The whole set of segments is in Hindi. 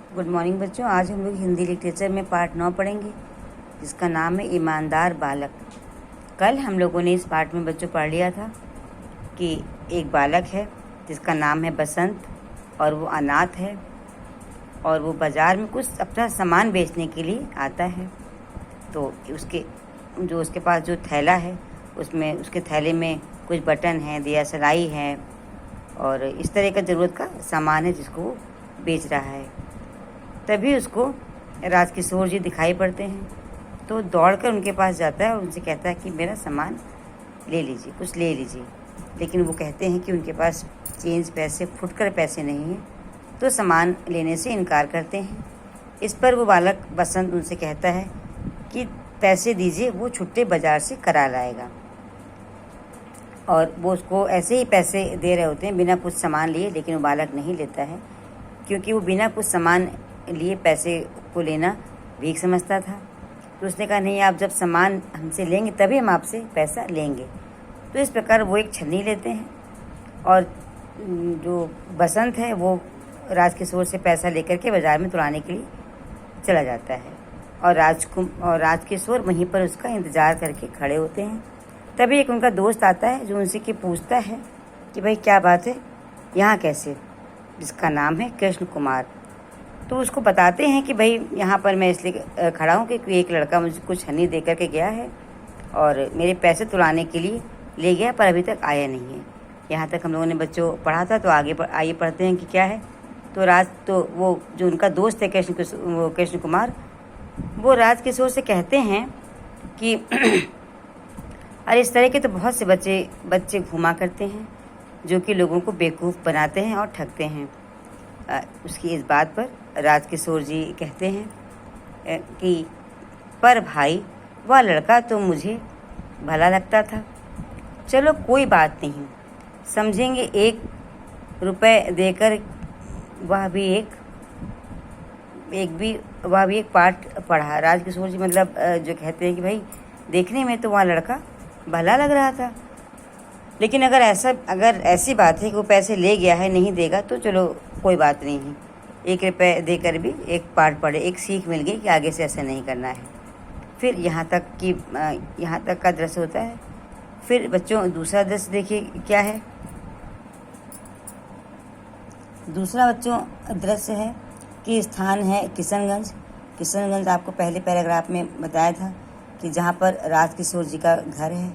गुड मॉर्निंग बच्चों। आज हम लोग हिंदी लिटरेचर में पार्ट 9 पढ़ेंगे, जिसका नाम है ईमानदार बालक। कल हम लोगों ने इस पार्ट में बच्चों पढ़ लिया था कि एक बालक है जिसका नाम है बसंत, और वो अनाथ है और वो बाज़ार में कुछ अपना सामान बेचने के लिए आता है। तो उसके पास जो थैला है उसमें उसके थैले में कुछ बटन है, दिया सलाई है और इस तरह का ज़रूरत का सामान है जिसको वो बेच रहा है। तभी उसको राजकिशोर जी दिखाई पड़ते हैं, तो दौड़कर उनके पास जाता है और उनसे कहता है कि मेरा सामान ले लीजिए, कुछ ले लीजिए। लेकिन वो कहते हैं कि उनके पास चेंज पैसे, फुटकर पैसे नहीं हैं, तो सामान लेने से इनकार करते हैं। इस पर वो बालक बसंत उनसे कहता है कि पैसे दीजिए, वो छुट्टे बाज़ार से करा लाएगा। और वो उसको ऐसे ही पैसे दे रहे होते हैं बिना कुछ सामान लिए, लेकिन वो बालक नहीं लेता है, क्योंकि वो बिना कुछ सामान लिए पैसे को लेना भीख समझता था। तो उसने कहा नहीं, आप जब सामान हमसे लेंगे तभी हम आपसे पैसा लेंगे। तो इस प्रकार वो एक छन्नी लेते हैं और जो बसंत है वो राजकिशोर से पैसा लेकर के बाज़ार में तुड़ाने के लिए चला जाता है। और राजकिशोर वहीं पर उसका इंतज़ार करके खड़े होते हैं। तभी एक उनका दोस्त आता है जो उनसे पूछता है कि भाई क्या बात है, यहाँ कैसे, जिसका नाम है कृष्ण कुमार। तो उसको बताते हैं कि भाई यहाँ पर मैं इसलिए खड़ा हूँ कि एक लड़का मुझे कुछ छन्नी दे करके गया है और मेरे पैसे तुड़ाने के लिए ले गया, पर अभी तक आया नहीं है। यहाँ तक हम लोगों ने बच्चों पढ़ा था, तो आइए पढ़ते हैं कि क्या है। तो वो जो उनका दोस्त है कृष्ण कुमार, वो राजकिशोर से कहते हैं कि अरे इस तरह के तो बहुत से बच्चे घुमा करते हैं जो कि लोगों को बेवकूफ़ बनाते हैं और ठगते हैं। उसकी इस बात पर राजकिशोर जी कहते हैं कि पर भाई वह लड़का तो मुझे भला लगता था। चलो कोई बात नहीं, समझेंगे, 1 रुपये देकर वह भी एक पाठ पढ़ा। राजकिशोर जी मतलब जो कहते हैं कि भाई देखने में तो वह लड़का भला लग रहा था, लेकिन अगर ऐसी बात है कि वो पैसे ले गया है, नहीं देगा, तो चलो कोई बात नहीं है, 1 रुपये देकर भी एक पाठ पढ़े, एक सीख मिल गई कि आगे से ऐसा नहीं करना है। फिर यहाँ तक का दृश्य होता है। फिर बच्चों दूसरा दृश्य देखिए क्या है। दूसरा बच्चों दृश्य है कि स्थान है किशनगंज। आपको पहले पैराग्राफ में बताया था कि जहाँ पर राजकिशोर जी का घर है,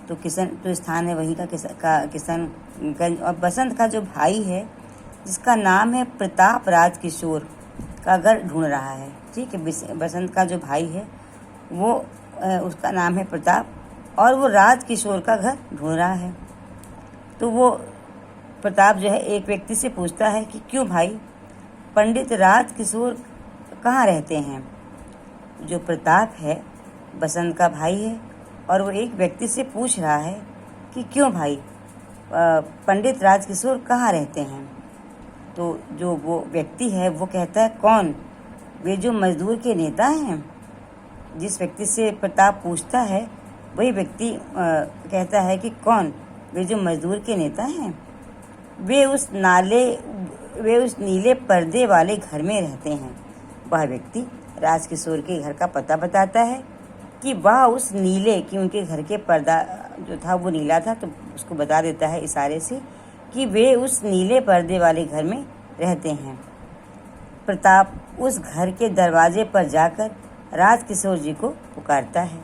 तो स्थान है वहीं का किशनगंज। और बसंत का जो भाई है जिसका नाम है प्रताप, राजकिशोर का घर ढूंढ रहा है। ठीक है, बसंत का जो भाई है वो उसका नाम है प्रताप और वो राजकिशोर का घर ढूंढ रहा है। तो वो प्रताप जो है एक व्यक्ति से पूछता है कि क्यों भाई, पंडित राजकिशोर कहाँ रहते हैं। जो प्रताप है बसंत का भाई है और वो एक व्यक्ति से पूछ रहा है कि क्यों भाई, पंडित राजकिशोर कहाँ रहते हैं। तो जो वो व्यक्ति है वो कहता है कौन, वे जो मजदूर के नेता हैं। जिस व्यक्ति से प्रताप पूछता है वही व्यक्ति कहता है कि कौन, वे जो मजदूर के नेता हैं, वे उस नीले पर्दे वाले घर में रहते हैं। वह व्यक्ति राजकिशोर के घर का पता बताता है कि वह उस नीले, कि उनके घर के पर्दा जो था वो नीला था, तो उसको बता देता है इशारे से कि वे उस नीले पर्दे वाले घर में रहते हैं। प्रताप उस घर के दरवाजे पर जाकर राजकिशोर जी को पुकारता है।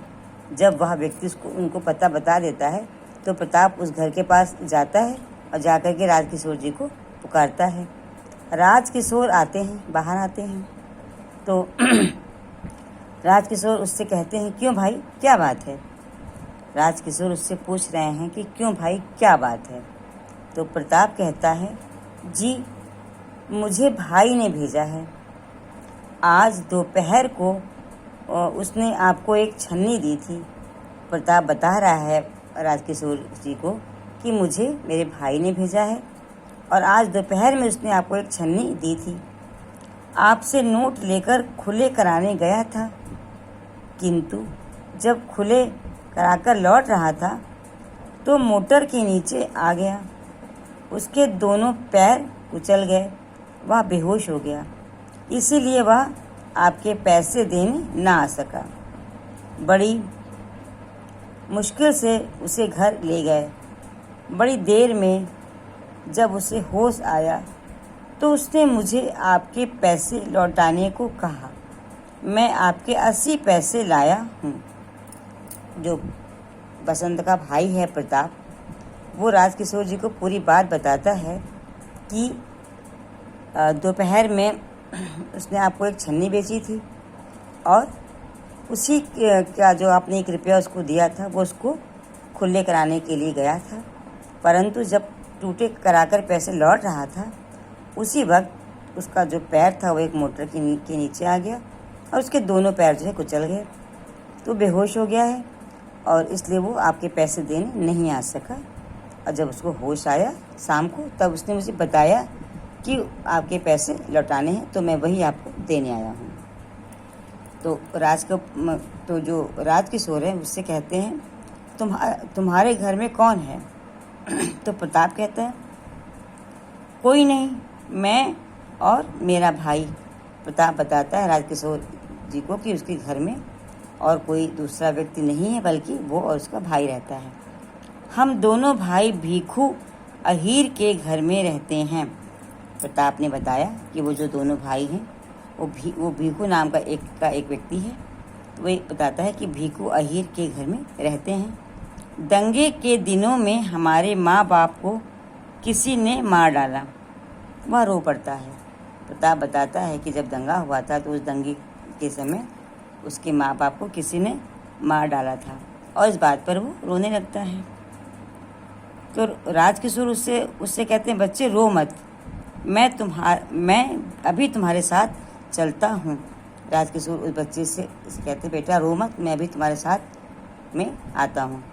जब वह व्यक्ति उनको पता बता देता है तो प्रताप उस घर के पास जाता है और जाकर के राजकिशोर जी को पुकारता है। राजकिशोर बाहर आते हैं। तो राजकिशोर उससे कहते हैं क्यों भाई, क्या बात है। राजकिशोर उससे पूछ रहे हैं कि क्यों भाई, क्या बात है। तो प्रताप कहता है जी, मुझे भाई ने भेजा है। आज दोपहर को उसने आपको एक छन्नी दी थी। प्रताप बता रहा है राजकिशोर जी को कि मुझे मेरे भाई ने भेजा है और आज दोपहर में उसने आपको एक छन्नी दी थी। आपसे नोट लेकर खुले कराने गया था, किंतु जब खुले कराकर लौट रहा था तो मोटर के नीचे आ गया। उसके दोनों पैर उछल गए, वह बेहोश हो गया। इसीलिए वह आपके पैसे देने ना आ सका। बड़ी मुश्किल से उसे घर ले गए। बड़ी देर में जब उसे होश आया तो उसने मुझे आपके पैसे लौटाने को कहा। मैं आपके 80 पैसे लाया हूँ। जो बसंत का भाई है प्रताप, वो राजकिशोर जी को पूरी बात बताता है कि दोपहर में उसने आपको एक छन्नी बेची थी और उसी का जो आपने 1 रुपया उसको दिया था वो उसको खुले कराने के लिए गया था, परंतु जब टूटे कराकर पैसे लौट रहा था उसी वक्त उसका जो पैर था वो एक मोटर के नीचे आ गया और उसके दोनों पैर जो है कुचल गए। तो बेहोश हो गया है और इसलिए वो आपके पैसे देने नहीं आ सका। और जब उसको होश आया शाम को तब उसने मुझे बताया कि आपके पैसे लौटाने हैं, तो मैं वही आपको देने आया हूँ। तो जो राजकिशोर है उससे कहते हैं तुम्हारे घर में कौन है? तो प्रताप कहता है कोई नहीं, मैं और मेरा भाई। प्रताप बताता है राजकिशोर जी को कि उसके घर में और कोई दूसरा व्यक्ति नहीं है, बल्कि वो और उसका भाई रहता है। हम दोनों भाई भीखू अहीर के घर में रहते हैं। प्रताप ने बताया कि वो जो दोनों भाई हैं वो भीखू नाम का एक व्यक्ति है। तो वही बताता है कि भीखू अहीर के घर में रहते हैं। दंगे के दिनों में हमारे माँ बाप को किसी ने मार डाला। वह रो पड़ता है। प्रताप बताता है कि जब दंगा हुआ था तो उस दंगे के समय उसके माँ बाप को किसी ने मार डाला था और इस बात पर वो रोने लगता है। तो राजकिशोर उससे कहते हैं बच्चे रो मत, मैं अभी तुम्हारे साथ चलता हूँ। राजकिशोर उस बच्चे से कहते बेटा रो मत, मैं अभी तुम्हारे साथ में आता हूँ।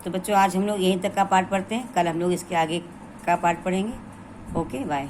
तो बच्चों आज हम लोग यहीं तक का पाठ पढ़ते हैं, कल हम लोग इसके आगे का पाठ पढ़ेंगे। Okay bye.